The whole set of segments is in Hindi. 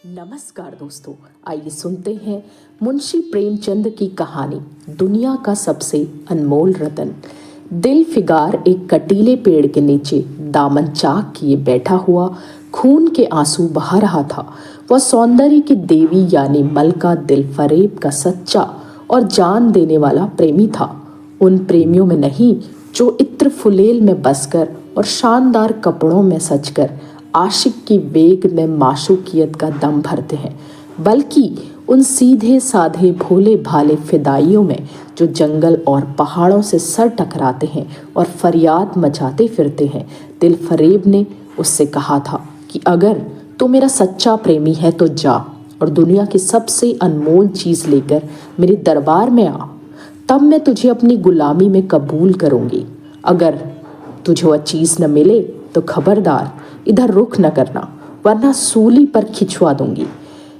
नमस्कार दोस्तों, आइए सुनते हैं मुंशी प्रेमचंद की कहानी दुनिया का सबसे अनमोल रतन। दिल फिगार एक कटीले पेड़ के नीचे दामन चाक किए बैठा हुआ खून के आंसू बहा रहा था। वह सौंदर्य की देवी यानी मलका दिल फरेब का सच्चा और जान देने वाला प्रेमी था। उन प्रेमियों में नहीं जो इत्र फुलेल में बसकर और शानदार कपड़ों में सजकर आशिक की वेग में माशूकियत का दम भरते हैं, बल्कि उन सीधे साधे भोले भाले फिदाइयों में जो जंगल और पहाड़ों से सर टकराते हैं और फरियाद मचाते फिरते हैं। दिल फरेब ने उससे कहा था कि अगर तू मेरा सच्चा प्रेमी है तो जा और दुनिया की सबसे अनमोल चीज़ लेकर मेरे दरबार में आ, तब मैं तुझे अपनी गुलामी में कबूल करूंगी। अगर तुझे वह चीज़ न मिले तो खबरदार इधर रुख न करना, वरना सूली पर खिंचवा दूंगी।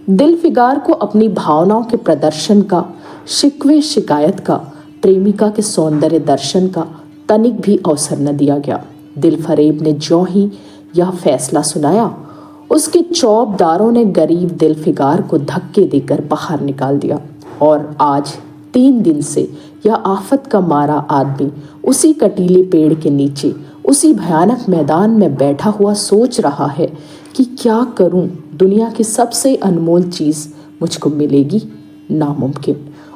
दिल फिगार को अपनी भावनाओं के प्रदर्शन का, शिकवे शिकायत का, प्रेमिका के सौंदर्य दर्शन का तनिक भी अवसर न दिया गया। दिल फरेब ने ज्यों ही यह फैसला सुनाया, उसके चौबदारों ने गरीब दिल फिगार को धक्के देकर बाहर निकाल दिया और आज 3 दिन से यह आफत का मारा आदमी उसी कटीले पेड़ के नीचे उसी भयानक मैदान में बैठा हुआ सोच रहा है कि क्या करूं, दुनिया की सबसे अनमोल चीज़ मुझको मिलेगी नामुमकिन।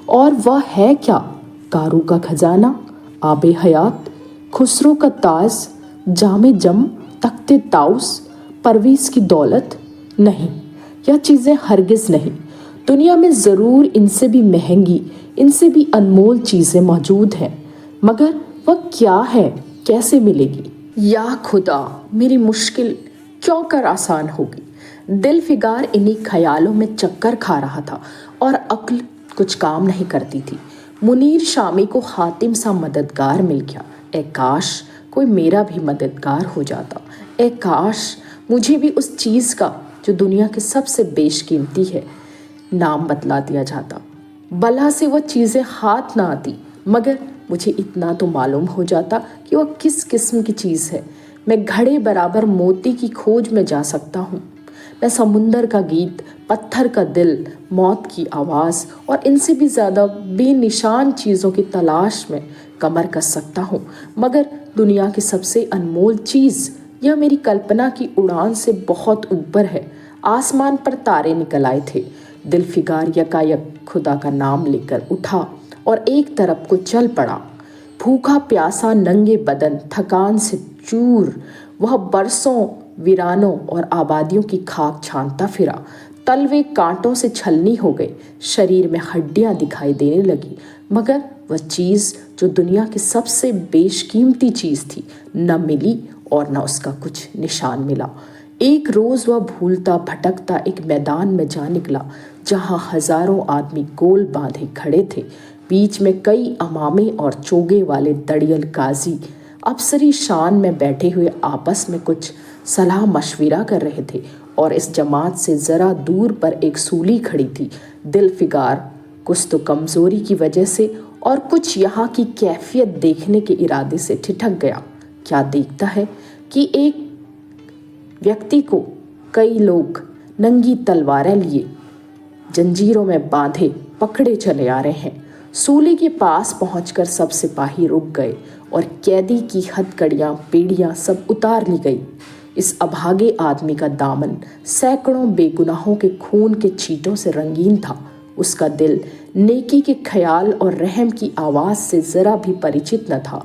और वह है क्या? कारू का खजाना, आबे हयात, खुसरो का ताज, जामे जम, तख्ते ताउस, परवीज़ की दौलत? नहीं, यह चीज़ें हरगिज़ नहीं। दुनिया में ज़रूर इनसे भी महंगी, इनसे भी अनमोल चीज़ें मौजूद हैं, मगर वह क्या है, कैसे मिलेगी? या खुदा, मेरी मुश्किल क्यों कर आसान होगी। दिल फिगार इन्हीं ख्यालों में चक्कर खा रहा था और अक्ल कुछ काम नहीं करती थी। मुनीर शामी को हातिम सा मददगार मिल गया। ए काश कोई मेरा भी मददगार हो जाता। ए काश मुझे भी उस चीज़ का जो दुनिया के सबसे बेशकीमती है नाम बतला दिया जाता। भला से वह चीज़ें हाथ ना आती, मगर मुझे इतना तो मालूम हो जाता कि वह किस किस्म की चीज़ है। मैं घड़े बराबर मोती की खोज में जा सकता हूँ। मैं समुंदर का गीत, पत्थर का दिल, मौत की आवाज़ और इनसे भी ज़्यादा बेनिशान चीज़ों की तलाश में कमर कस सकता हूँ, मगर दुनिया की सबसे अनमोल चीज़ यह मेरी कल्पना की उड़ान से बहुत ऊपर है। आसमान पर तारे निकल आए थे। दिल फिगार यकायक खुदा का नाम लेकर उठा और एक तरफ को चल पड़ा। भूखा प्यासा, नंगे बदन, थकान से चूर, वह बरसों वीरानों और आबादियों की खाक छानता फिरा। तलवे कांटों से छलनी हो गए, शरीर में हड्डियां दिखाई देने लगी, मगर वह चीज़ जो दुनिया की सबसे बेशकीमती चीज़ थी न मिली और न उसका कुछ निशान मिला। एक रोज़ वह भूलता भटकता एक मैदान में जा निकला जहाँ हजारों आदमी गोल बांधे खड़े थे। बीच में कई अमामे और चोगे वाले दड़ियल गाजी अफसरी शान में बैठे हुए आपस में कुछ सलाह मशविरा कर रहे थे और इस जमात से ज़रा दूर पर एक सूली खड़ी थी। दिल फिगार कुछ तो कमज़ोरी की वजह से और कुछ यहाँ की कैफियत देखने के इरादे से ठिठक गया। क्या देखता है कि एक व्यक्ति को कई लोग नंगी तलवारें लिए जंजीरों में बांधे पकड़े चले आ रहे हैं। सूली के पास पहुंचकर सब सिपाही रुक गए और कैदी की हथकड़ियाँ, बेड़ियाँ सब उतार ली गई। इस अभागे आदमी का दामन सैकड़ों बेगुनाहों के खून के छींटों से रंगीन था। उसका दिल नेकी के ख्याल और रहम की आवाज़ से ज़रा भी परिचित न था।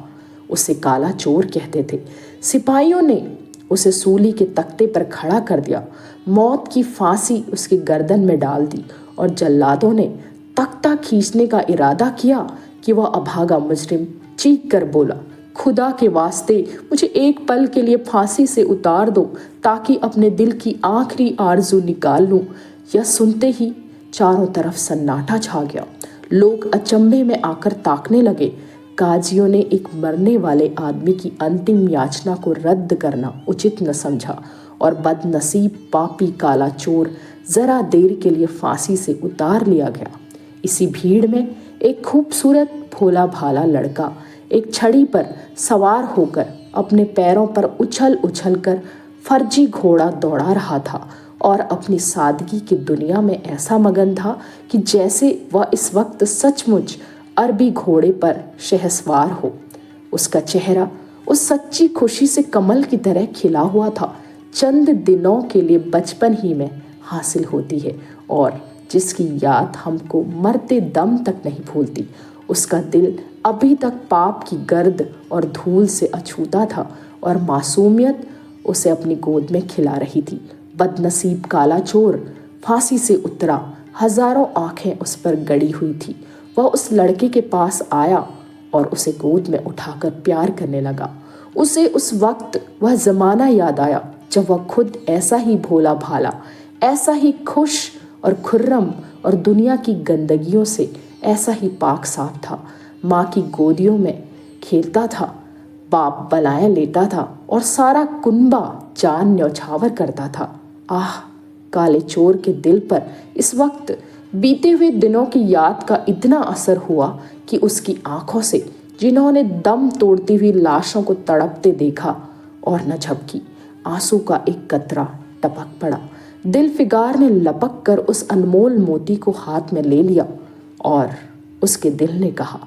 उसे काला चोर कहते थे। सिपाहियों ने उसे सूली के तख्ते पर खड़ा कर दिया, मौत की फांसी उसकी गर्दन में डाल दी और जल्लादों ने तख्ता खींचने का इरादा किया कि वह अभागा मुजरिम चीख कर बोला, खुदा के वास्ते मुझे एक पल के लिए फांसी से उतार दो ताकि अपने दिल की आखिरी आरजू निकाल लूं। यह सुनते ही चारों तरफ सन्नाटा छा गया। लोग अचंभे में आकर ताकने लगे। काजियों ने एक मरने वाले आदमी की अंतिम याचना को रद्द करना उचित न समझा और बदनसीब पापी काला चोर ज़रा देर के लिए फांसी से उतार लिया गया। इसी भीड़ में एक खूबसूरत भोला भाला लड़का एक छड़ी पर सवार होकर अपने पैरों पर उछल उछल कर फर्जी घोड़ा दौड़ा रहा था। और अपनी सादगी की दुनिया में ऐसा मगन था कि जैसे वह इस वक्त सचमुच अरबी घोड़े पर शहसवार हो। उसका चेहरा उस सच्ची खुशी से कमल की तरह खिला हुआ था, चंद दिनों के लिए बचपन ही में हासिल होती है और जिसकी याद हमको मरते दम तक नहीं भूलती। उसका दिल अभी तक पाप की गर्द और धूल से अछूता था और मासूमियत उसे अपनी गोद में खिला रही थी। बदनसीब काला चोर फांसी से उतरा, हजारों आंखें उस पर गड़ी हुई थी। वह उस लड़के के पास आया और उसे गोद में उठाकर प्यार करने लगा। उसे उस वक्त वह जमाना याद आया जब वह खुद ऐसा ही भोला भाला, ऐसा ही खुश और खुर्रम और दुनिया की गंदगियों से ऐसा ही पाक साफ था। माँ की गोदियों में खेलता था, बाप बलाएं लेता था और सारा कुनबा जान न्यौछावर करता था। आह, काले चोर के दिल पर इस वक्त बीते हुए दिनों की याद का इतना असर हुआ कि उसकी आंखों से, जिन्होंने दम तोड़ती हुई लाशों को तड़पते देखा और न झपकी, आंसू का एक कतरा टपक पड़ा। दिलफिगार ने लपक कर उस अनमोल मोती को हाथ में ले लिया और उसके दिल ने कहा,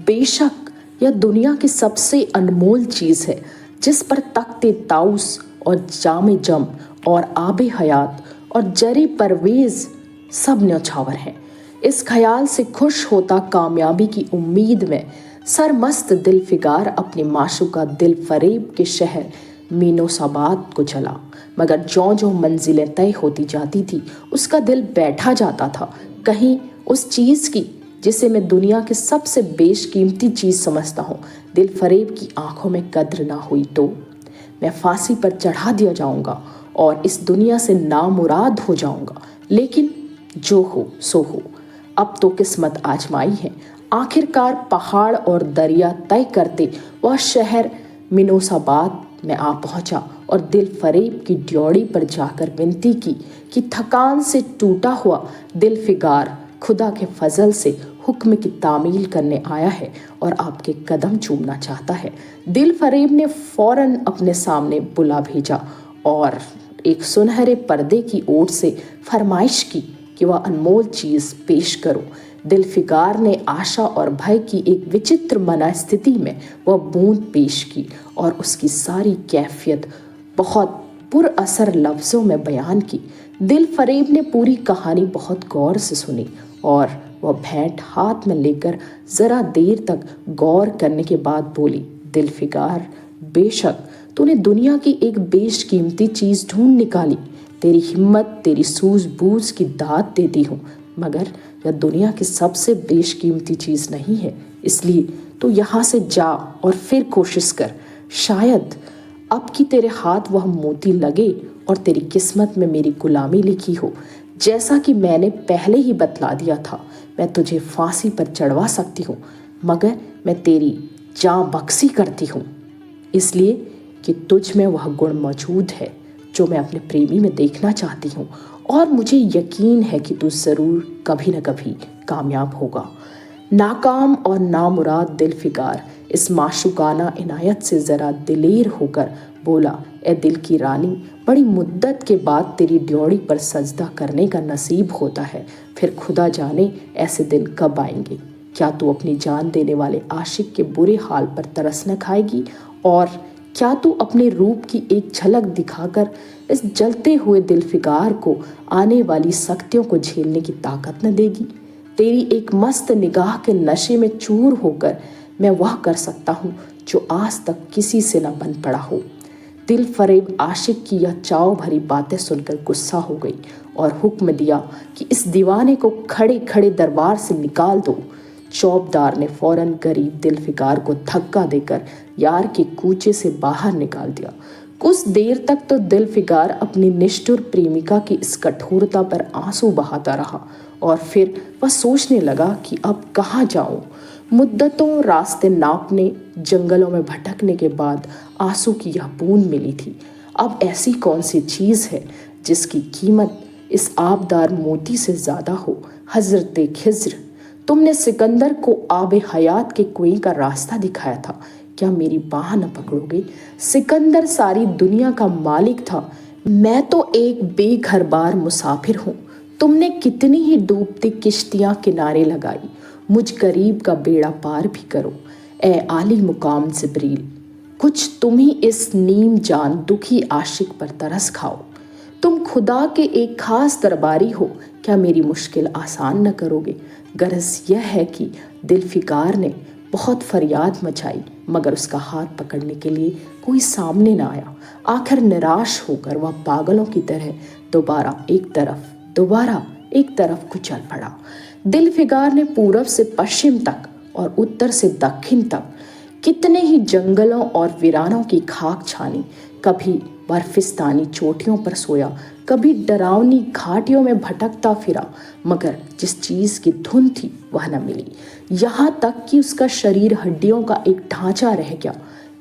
बेशक यह दुनिया की सबसे अनमोल चीज़ है जिस पर तख्ते ताउस और जामे जम और आबे हयात और जरे परवेज सब न्यौछावर हैं। इस ख्याल से खुश होता कामयाबी की उम्मीद में सरमस्त दिलफिगार अपने माशूका दिल फरेब के शहर मीनोसाबाद को चला। मगर ज्यों ज्यों मंजिलें तय होती जाती थी उसका दिल बैठा जाता था कहीं उस चीज़ की जिसे मैं दुनिया की सबसे बेशकीमती चीज़ समझता हूँ। दिल फरेब की आंखों में कद्र ना हुई तो मैं फांसी पर चढ़ा दिया जाऊंगा और इस दुनिया से नामुराद हो जाऊंगा। लेकिन जो हो सो हो, अब तो किस्मत आजमाई है। आखिरकार पहाड़ और दरिया तय करते वह शहर मिनोसाबाद में आ पहुंचा और दिल फरेब की ड्योढ़ी पर जाकर विनती की कि थकान से टूटा हुआ दिलफिगार खुदा के फजल से हुक्म की तामील करने आया है और आपके कदम चूमना चाहता है। दिल फरेब ने फौरन अपने सामने बुला भेजा और एक सुनहरे पर्दे की ओर से फरमाइश की कि वह अनमोल चीज़ पेश करो। दिलफिगार ने आशा और भय की एक विचित्र मनस्थिति में वह बूंद पेश की और उसकी सारी कैफियत बहुत पुरअसर लफ्ज़ों में बयान की। दिल फरेब ने पूरी कहानी बहुत गौर से सुनी और वह भेंट हाथ में लेकर ज़रा देर तक गौर करने के बाद बोली, दिलफिगार, बेशक तूने दुनिया की एक बेशकीमती चीज़ ढूंढ निकाली। तेरी हिम्मत, तेरी सूझबूझ की दाद देती हूँ, मगर यह दुनिया की सबसे बेशकीमती चीज़ नहीं है। इसलिए तो यहाँ से जा और फिर कोशिश कर, शायद अब की तेरे हाथ वह मोती लगे और तेरी किस्मत में मेरी गुलामी लिखी हो। जैसा कि मैंने पहले ही बतला दिया था, मैं तुझे फांसी पर चढ़वा सकती हूँ, मगर मैं तेरी जान बख्शी करती हूँ इसलिए कि तुझ में वह गुण मौजूद है जो मैं अपने प्रेमी में देखना चाहती हूँ और मुझे यकीन है कि तू ज़रूर कभी न कभी कामयाब होगा। नाकाम और नामुराद दिलफिगार इस माशुकाना इनायत से ज़रा दिलेर होकर बोला, ए दिल की रानी, बड़ी मुद्दत के बाद तेरी ड्योढ़ी पर सजदा करने का नसीब होता है। फिर खुदा जाने ऐसे दिन कब आएंगे। क्या तू अपनी जान देने वाले आशिक के बुरे हाल पर तरस न खाएगी और क्या तू अपने रूप की एक झलक दिखाकर इस जलते हुए दिलफिगार को आने वाली सख्तियों को झेलने की ताकत न देगी। तेरी एक मस्त निगाह के नशे में चूर होकर मैं वह कर सकता हूँ जो आज तक किसी से न बन पड़ा हो। दिल फरेब आशिक की यह चाव भरी बातें सुनकर गुस्सा हो गई और हुक्म दिया कि इस दीवाने को खड़े खड़े दरबार से निकाल दो। चौबदार ने फौरन गरीब दिलफिगार को धक्का देकर यार के कूचे से बाहर निकाल दिया। कुछ देर तक तो दिलफिगार अपनी निष्ठुर प्रेमिका की इस कठोरता पर आंसू बहाता रहा और फिर वह सोचने लगा कि अब कहाँ जाऊं। मुद्दतों रास्ते नापने, जंगलों में भटकने के बाद आंसू की यह बूंद मिली थी। अब ऐसी कौन सी चीज़ है जिसकी कीमत इस आबदार मोती से ज़्यादा हो। हज़रत खिज़्र, तुमने सिकंदर को आबे हयात के कुएं का रास्ता दिखाया था, क्या मेरी बाह न पकड़ोगे। सिकंदर सारी दुनिया का मालिक था, मैं तो एक बेघरबार मुसाफिर हूँ। तुमने कितनी ही डूबती किश्तियाँ किनारे लगाई, मुझ गरीब का बेड़ा पार भी करो ए आली मुकाम जिब्रील। कुछ तुम ही इस नीम जान दुखी आशिक पर तरस खाओ। तुम खुदा के एक खास दरबारी हो, क्या मेरी मुश्किल आसान न करोगे। गरज यह है कि दिलफिकार ने बहुत फरियाद मचाई, मगर उसका हाथ पकड़ने के लिए कोई सामने ना आया। आखिर निराश होकर वह पागलों की तरह दोबारा एक तरफ कुचल पड़ा। दिलफिकार ने पूरब से पश्चिम तक और उत्तर से दक्षिण तक कितने ही जंगलों और वीरानों की खाक छानी। कभी बर्फिस्तानी चोटियों पर सोया, कभी डरावनी घाटियों में भटकता फिरा, मगर जिस चीज की धुन थी वह न मिली। यहाँ तक कि उसका शरीर हड्डियों का एक ढांचा रह गया।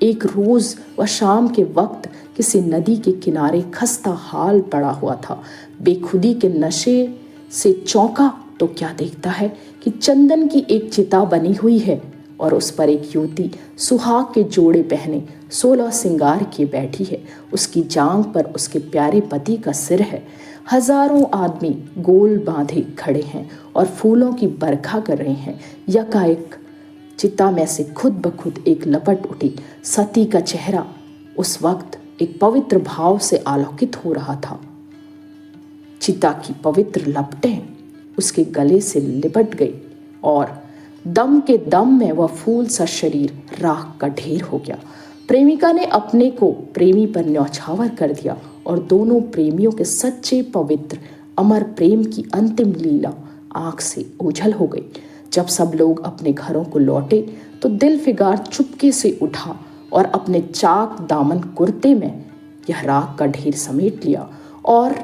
एक रोज वह शाम के वक्त किसी नदी के किनारे खस्ता हाल पड़ा हुआ था। बेखुदी के नशे से चौंका तो क्या देखता है कि चंदन की एक चिता बनी हुई है और उस पर एक युवती सुहाग के जोड़े पहने 16 सिंगार किए बैठी है। उसकी जांघ पर उसके प्यारे पति का सिर है। हजारों आदमी गोल बांधे खड़े हैं और फूलों की बरखा कर रहे हैं। यकाएक चिता में से खुद ब खुद एक लपट उठी। सती का चेहरा उस वक्त एक पवित्र भाव से आलोकित हो रहा था। चिता की पवित्र लपटें उसके गले से लिपट गई और दम के दम में वह फूल सा शरीर राख का ढेर हो गया। प्रेमिका ने अपने को प्रेमी पर न्यौछावर कर दिया और दोनों प्रेमियों के सच्चे पवित्र अमर प्रेम की अंतिम लीला आंख से ओझल हो गई। जब सब लोग अपने घरों को लौटे तो दिलफिकार चुपके से उठा और अपने चाक दामन कुर्ते में यह राख का ढेर समेट लिया और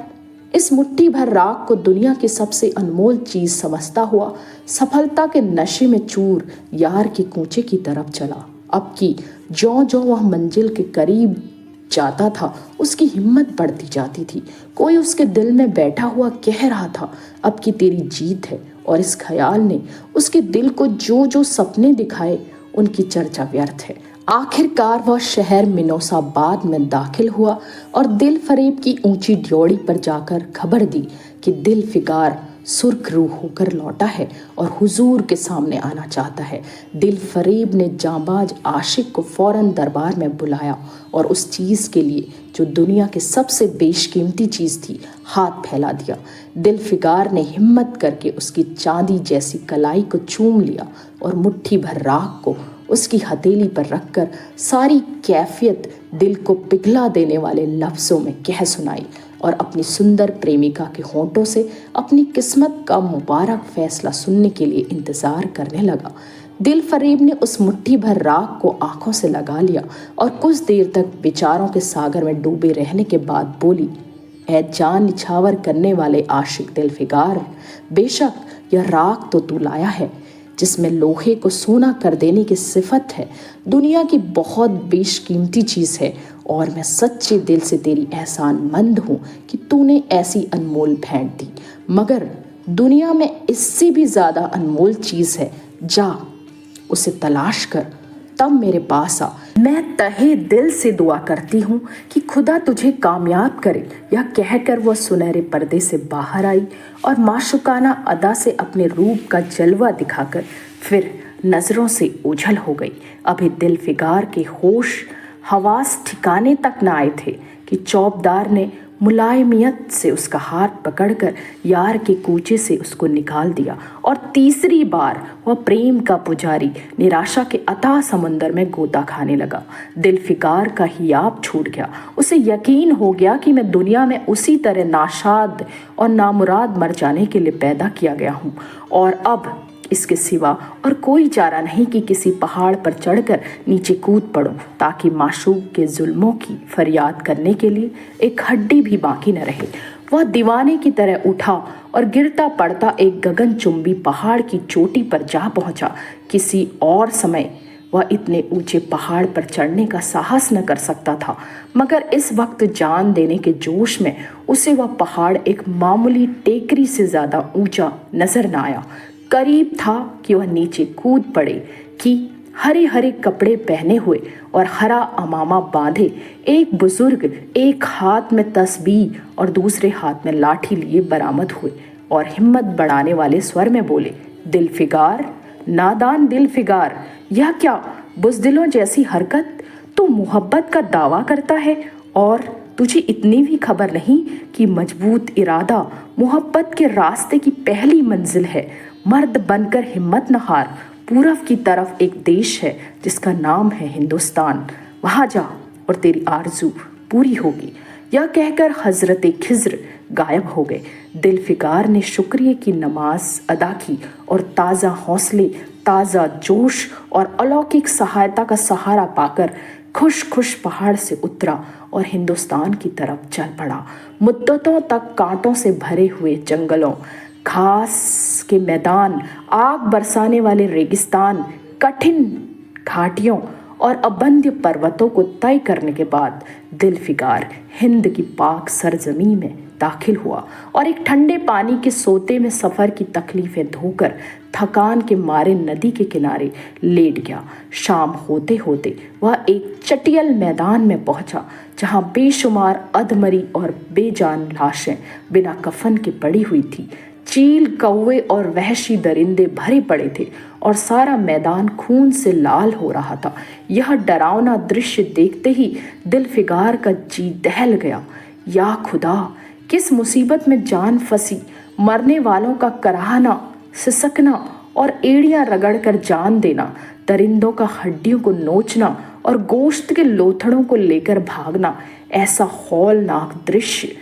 इस मुट्ठी भर राख को दुनिया की सबसे अनमोल चीज समझता हुआ सफलता के नशे में चूर यार के कूचे की तरफ चला। अब की ज्यों वह मंजिल के करीब जाता था, उसकी हिम्मत बढ़ती जाती थी। कोई उसके दिल में बैठा हुआ कह रहा था, अब की तेरी जीत है। और इस ख्याल ने उसके दिल को जो सपने दिखाए उनकी चर्चा व्यर्थ है। आखिरकार वह शहर मिनोसाबाद में दाखिल हुआ और दिल फरेब की ऊंची ड्योढ़ी पर जाकर खबर दी कि दिलफिकार सुर्खरू होकर लौटा है और हुजूर के सामने आना चाहता है। दिल फरेब ने जांबाज आशिक को फौरन दरबार में बुलाया और उस चीज़ के लिए जो दुनिया के सबसे बेशकीमती चीज़ थी हाथ फैला दिया। दिलफिकार ने हिम्मत करके उसकी चांदी जैसी कलाई को चूम लिया और मुट्ठी भर राख को उसकी हथेली पर रखकर सारी कैफियत दिल को पिघला देने वाले लफ्ज़ों में कह सुनाई और अपनी सुंदर प्रेमिका के होंठों से अपनी किस्मत का मुबारक फैसला सुनने के लिए इंतज़ार करने लगा। दिल फरेब ने उस मुट्ठी भर राख को आंखों से लगा लिया और कुछ देर तक विचारों के सागर में डूबे रहने के बाद बोली, ऐ जान निछावर करने वाले आशिक दिलफिकार, बेशक यह राख तो तू लाया है जिसमें लोहे को सोना कर देने की सिफत है, दुनिया की बहुत बेशकीमती चीज़ है और मैं सच्चे दिल से तेरी एहसानमंद हूँ कि तूने ऐसी अनमोल भेंट दी। मगर दुनिया में इससे भी ज़्यादा अनमोल चीज़ है, जा उसे तलाश कर तब मेरे पास आ। मैं तहे दिल से दुआ करती हूँ कि खुदा तुझे कामयाब करे। यह कहकर वह सुनहरे पर्दे से बाहर आई और माशुकाना अदा से अपने रूप का जलवा दिखाकर फिर नज़रों से ओझल हो गई। अभी दिलफिकार के होश हवास ठिकाने तक न आए थे कि चौबदार ने मुलायमियत से उसका हाथ पकड़कर यार के कूचे से उसको निकाल दिया और तीसरी बार वह प्रेम का पुजारी निराशा के अथाह समंदर में गोता खाने लगा। दिलफिकार का हियाब छूट गया। उसे यकीन हो गया कि मैं दुनिया में उसी तरह नाशाद और नामुराद मर जाने के लिए पैदा किया गया हूँ और अब इसके सिवा और कोई चारा नहीं कि किसी पहाड़ पर चढ़कर नीचे कूद पड़ूं ताकि माशूक के जुल्मों की फरियाद करने के लिए एक हड्डी भी बाकी न रहे। वह दीवाने की तरह उठा और गिरता पड़ता एक गगनचुंबी पहाड़ की चोटी पर जा पहुंचा। किसी और समय वह इतने ऊंचे पहाड़ पर चढ़ने का साहस न कर सकता था, मगर इस वक्त जान देने के जोश में उसे वह पहाड़ एक मामूली टेकरी से ज़्यादा ऊंचा नजर न आया। करीब था कि वह नीचे कूद पड़े कि हरे हरे कपड़े पहने हुए और हरा अमामा बांधे एक बुजुर्ग एक हाथ में तस्बीह और दूसरे हाथ में लाठी लिए बरामद हुए और हिम्मत बढ़ाने वाले स्वर में बोले, दिलफिगार, नादान दिलफिगार, यह क्या बुज़दिलों जैसी हरकत? तू मोहब्बत का दावा करता है और तुझे इतनी भी खबर नहीं कि मजबूत इरादा मोहब्बत के रास्ते की पहली मंजिल है। मर्द बनकर हिम्मत न हार। पूरब की तरफ एक देश है जिसका नाम है हिंदुस्तान। वहाँ जा और तेरी आरजू पूरी होगी। यह कहकर हजरत खिज्र गायब हो गए। दिलफिकार ने शुक्रिया की नमाज अदा की और ताज़ा हौसले, ताज़ा जोश और अलौकिक सहायता का सहारा पाकर खुश खुश पहाड़ से उतरा और हिंदुस्तान की तरफ चल पड़ा। मुद्दतों तक कांटों से भरे हुए जंगलों, घास के मैदान, आग बरसाने वाले रेगिस्तान, कठिन घाटियों और अबंध्य पर्वतों को तय करने के बाद दिलफिकार हिंद की पाक सरजमी में दाखिल हुआ और एक ठंडे पानी के सोते में सफ़र की तकलीफ़ें धोकर थकान के मारे नदी के किनारे लेट गया। शाम होते होते वह एक चटियल मैदान में पहुंचा जहां बेशुमार अधमरी और बेजान लाशें बिना कफन के पड़ी हुई थी। चील, कौवे और वहशी दरिंदे भरे पड़े थे और सारा मैदान खून से लाल हो रहा था। यह डरावना दृश्य देखते ही दिलफिगार का जी दहल गया। या खुदा, किस मुसीबत में जान फंसी। मरने वालों का कराहना, सिसकना और एड़ियां रगड़कर जान देना, दरिंदों का हड्डियों को नोचना और गोश्त के लोथड़ों को लेकर भागना, ऐसा हौलनाक दृश्य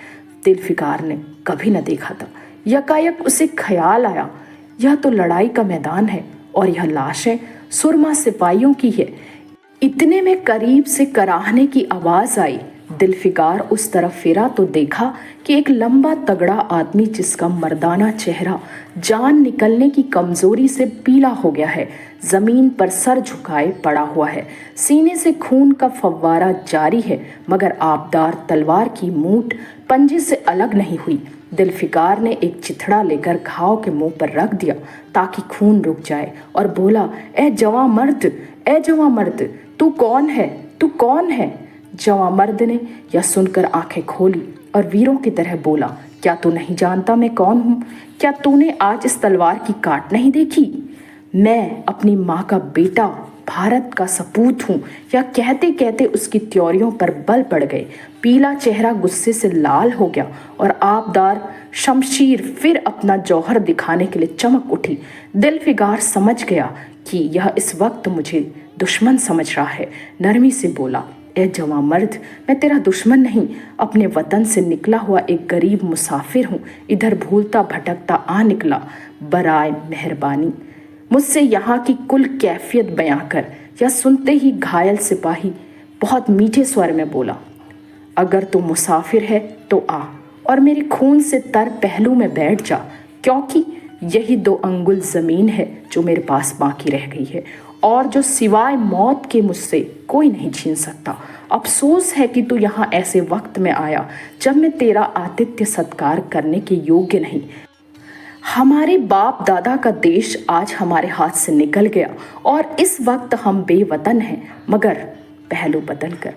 दिलफिकार ने कभी न देखा था। यकायक उसे ख्याल आया, यह तो लड़ाई का मैदान है और यह लाशें सुरमा सिपाहियों की है। इतने में करीब से कराहने की आवाज़ आई। दिलफिकार उस तरफ फिरा तो देखा कि एक लंबा तगड़ा आदमी जिसका मर्दाना चेहरा जान निकलने की कमजोरी से पीला हो गया है, जमीन पर सर झुकाए पड़ा हुआ है। सीने से खून का फव्वारा जारी है मगर आबदार तलवार की मूठ पंजे से अलग नहीं हुई। दिलफिकार ने एक चिथड़ा लेकर घाव के मुंह पर रख दिया ताकि खून रुक जाए और बोला, ए जवां मर्द, ए जवां मर्द, तू कौन है, तू कौन है? जवां मर्द ने यह सुनकर आंखें खोली और वीरों की तरह बोला, क्या तू नहीं जानता मैं कौन हूँ? क्या तूने आज इस तलवार की काट नहीं देखी? मैं अपनी माँ का बेटा, भारत का सपूत हूँ। यह कहते कहते उसकी त्योरियों पर बल पड़ गए। पीला चेहरा गुस्से से लाल हो गया और आबदार शमशीर फिर अपना जौहर दिखाने के लिए चमक उठी। दिलफिकार समझ गया कि यह इस वक्त मुझे दुश्मन समझ रहा है। नरमी से बोला, ए जवां मर्द, मैं तेरा दुश्मन नहीं, अपने वतन से निकला हुआ एक गरीब मुसाफिर हूँ। इधर भूलता भटकता आ निकला। बराए मेहरबानी मुझसे यहाँ की कुल कैफियत बयां कर। यह सुनते ही घायल सिपाही बहुत मीठे स्वर में बोला, अगर तू मुसाफिर है तो आ और मेरे खून से तर पहलू में बैठ जा, क्योंकि यही 2 अंगुल ज़मीन है जो मेरे पास बाकी रह गई है और जो सिवाय मौत के मुझसे कोई नहीं छीन सकता। अफसोस है कि तू यहाँ ऐसे वक्त में आया जब मैं तेरा आतिथ्य सत्कार करने के योग्य नहीं। हमारे बाप दादा का देश आज हमारे हाथ से निकल गया और इस वक्त हम बेवतन हैं, मगर पहलू बदल कर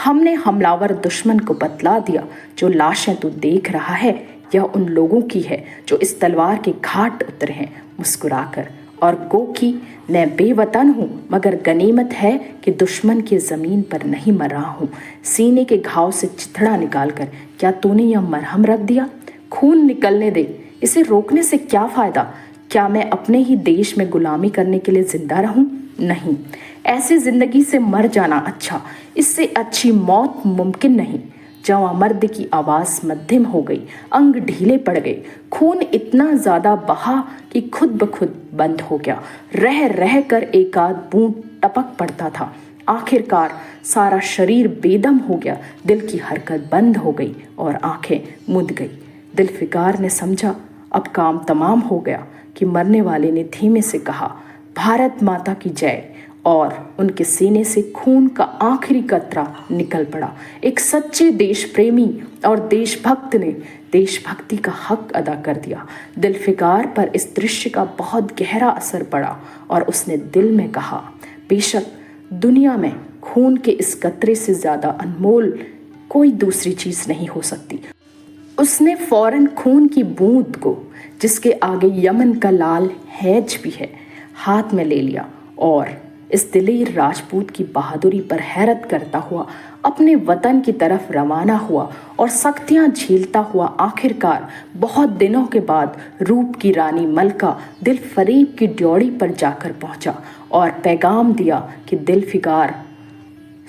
हमने हमलावर दुश्मन को बतला दिया। जो लाशें तू देख रहा है यह उन लोगों की है जो इस तलवार के घाट उतरे हैं मुस्कुराकर, और गो कि मैं बेवतन हूँ मगर गनीमत है कि दुश्मन की ज़मीन पर नहीं मर रहा हूँ। सीने के घाव से चिथड़ा निकालकर क्या तूने यह मरहम रख दिया? खून निकलने दे, इसे रोकने से क्या फ़ायदा? क्या मैं अपने ही देश में गुलामी करने के लिए ज़िंदा रहूं? नहीं, ऐसी ज़िंदगी से मर जाना अच्छा, इससे अच्छी मौत मुमकिन नहीं। जवां मर्द की आवाज़ मध्यम हो गई, अंग ढीले पड़ गए, खून इतना ज़्यादा बहा कि खुद ब खुद बंद हो गया। रह रह कर एक आध बूंद टपक पड़ता था। आखिरकार सारा शरीर बेदम हो गया, दिल की हरकत बंद हो गई और आंखें मुद गई। दिलफिकार ने समझा अब काम तमाम हो गया कि मरने वाले ने धीमे से कहा, भारत माता की जय, और उनके सीने से खून का आखिरी कतरा निकल पड़ा। एक सच्चे देश प्रेमी और देशभक्त ने देशभक्ति का हक अदा कर दिया। दिलफिकार पर इस दृश्य का बहुत गहरा असर पड़ा और उसने दिल में कहा, बेशक दुनिया में खून के इस कतरे से ज़्यादा अनमोल कोई दूसरी चीज़ नहीं हो सकती। उसने फौरन खून की बूंद को, जिसके आगे यमन का लाल हैज भी है, हाथ में ले लिया और इस दिलेर राजपूत की बहादुरी पर हैरत करता हुआ अपने वतन की तरफ रवाना हुआ और सख्तियां झेलता हुआ आखिरकार बहुत दिनों के बाद रूप की रानी मलका दिल फरीब की ड्योढ़ी पर जाकर पहुंचा और पैगाम दिया कि दिल फिगार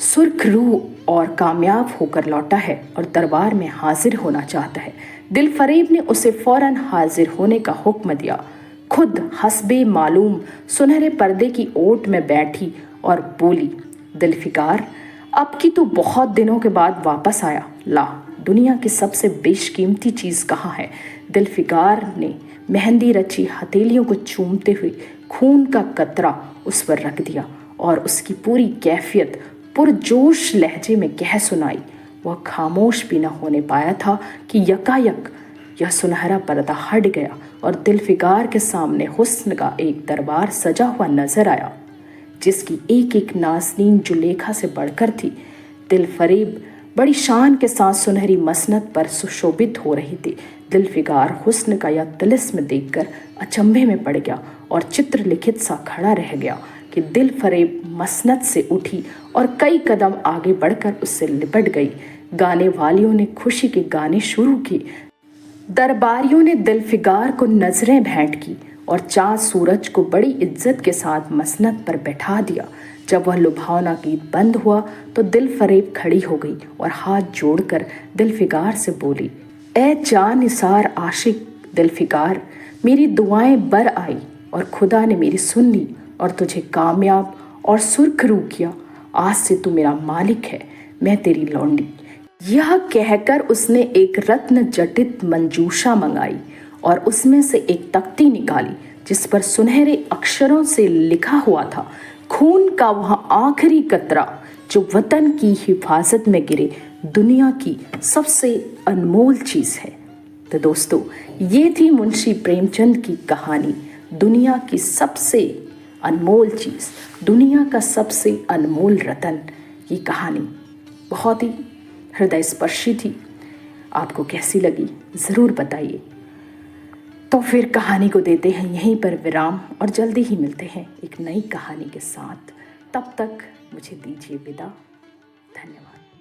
सुर्खरू और कामयाब होकर लौटा है और दरबार में हाजिर होना चाहता है। दिल फरीब ने उसे फौरन हाजिर होने का हुक्म दिया। खुद हस्बे मालूम सुनहरे पर्दे की ओट में बैठी और बोली, दिल फिगार अब की तो बहुत दिनों के बाद वापस आया, ला दुनिया की सबसे बेशकीमती चीज़ कहाँ है। दिल फिगार ने मेहंदी रची हथेलियों को चूमते हुए खून का कतरा उस पर रख दिया और उसकी पूरी कैफियत पुरजोश लहजे में कह सुनाई। वह खामोश भी न होने पाया था कि यकायक यह सुनहरा पर्दा हट गया और दिल फिगार के सामने हुस्न का एक दरबार सजा हुआ नजर आया, जिसकी एक एक नाज़नीन जुलेखा से बढ़कर थी। दिल फरीब बड़ी शान के साथ सुनहरी मसनद पर सुशोभित हो रही थी। दिल फिगार हुस्न का यह तिलिस्म देखकर अचंभे में पड़ गया और चित्र लिखित सा खड़ा रह गया कि दिल फरेब मसनद से उठी और कई कदम आगे बढ़कर उससे लिपट गई। गाने वालियों ने खुशी के गाने शुरू किए। दरबारियों ने दिल फिगार को नजरें भेंट की और चाँद सूरज को बड़ी इज्जत के साथ मसनद पर बैठा दिया। जब वह लुभावना गीत बंद हुआ तो दिल फरेब खड़ी हो गई और हाथ जोड़कर दिल फिगार से बोली, ए जानिसार आशिक दिल फिगार, मेरी दुआएं बर आई और खुदा ने मेरी सुन ली और तुझे कामयाब और सुर्खरू किया। आज से तू मेरा मालिक है, मैं तेरी लौंडी। यह कहकर उसने एक रत्न जटित मंजूषा मंगाई और उसमें से एक तख्ती निकाली जिस पर सुनहरे अक्षरों से लिखा हुआ था, खून का वह आखिरी कतरा जो वतन की हिफाजत में गिरे दुनिया की सबसे अनमोल चीज़ है। तो दोस्तों, ये थी मुंशी प्रेमचंद की कहानी, दुनिया की सबसे अनमोल चीज़, दुनिया का सबसे अनमोल रतन। ये कहानी बहुत ही हृदय स्पर्शी थी। आपको कैसी लगी ज़रूर बताइए। तो फिर कहानी को देते हैं यहीं पर विराम और जल्दी ही मिलते हैं एक नई कहानी के साथ। तब तक मुझे दीजिए विदा। धन्यवाद।